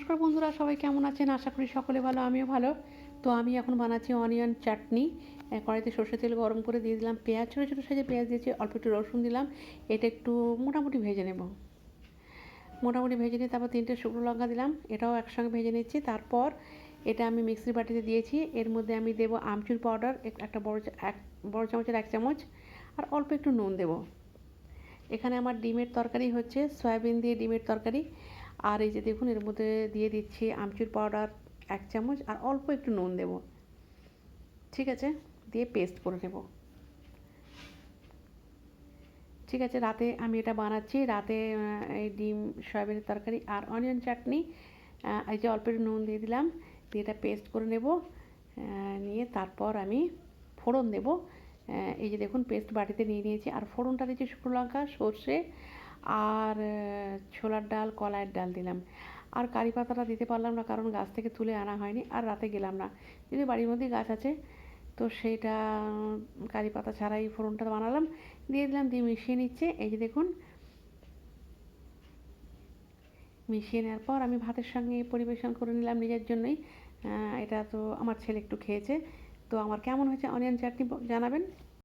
নমস্কার বন্ধুরা, সবাই কেমন আছেন? আশা করি সকলে ভালো, আমিও ভালো। তো আমি এখন বানাচ্ছি অনিয়ন চাটনি। কড়াইতে সর্ষের তেল গরম করে দিয়ে দিলাম পেঁয়াজ, ছোটো ছোটো সাইজে পেঁয়াজ দিয়েছি, অল্প একটু রসুন দিলাম। এটা একটু মোটামুটি ভেজে নেব। মোটামুটি ভেজে নিয়ে তারপর 3টে শুকনো লঙ্কা দিলাম, এটাও একসঙ্গে ভেজে নিচ্ছি। তারপর এটা আমি মিক্সির বাটিতে দিয়েছি। এর মধ্যে আমি দেবো আমচুর পাউডার, একটা বড় চামচের 1 চামচ, আর অল্প একটু নুন দেবো। এখানে আমার ডিমের তরকারি হচ্ছে, সয়াবিন দিয়ে ডিমের তরকারি। আর এই যে দেখুন, এর মধ্যে দিয়ে দিচ্ছি আমচুর পাউডার 1 চামচ, আর অল্প একটু নুন দেব। ঠিক আছে, দিয়ে পেস্ট করে নেব। ঠিক আছে, রাতে আমি এটা বানাচ্ছি। রাতে এই ডিম সয়াবিনের তরকারি আর অনিয়ন চাটনি, এই যে অল্প একটু নুন দিয়ে দিলাম, দিয়ে এটা পেস্ট করে নেব। নিয়ে তারপর আমি ফোড়ন দেব। এই যে দেখুন, পেস্ট বাটিতে নিয়ে নিয়েছি। আর ফোড়নটা দিচ্ছি শুকনো লঙ্কা, সর্ষে, আর ছোলার ডাল, কলাইয়ের ডাল দিলাম। আর কারি পাতাটা দিতে পারলাম না, কারণ গাছ থেকে তুলে আনা হয়নি, আর রাতে গেলাম না। যদি বাড়ির মধ্যেই গাছ আছে, তো সেইটা কারি পাতা ছাড়াই ফোড়নটা বানালাম, দিয়ে দিলাম, দিয়ে মিশিয়ে নিচ্ছে। এই যে দেখুন, মিশিয়ে নেওয়ার পর আমি ভাতের সঙ্গে পরিবেশন করে নিলাম নিজের জন্যই। এটা তো আমার ছেলে একটু খেয়েছে। তো আমার কেমন হয়েছে অনিয়ন চাটনি জানাবেন।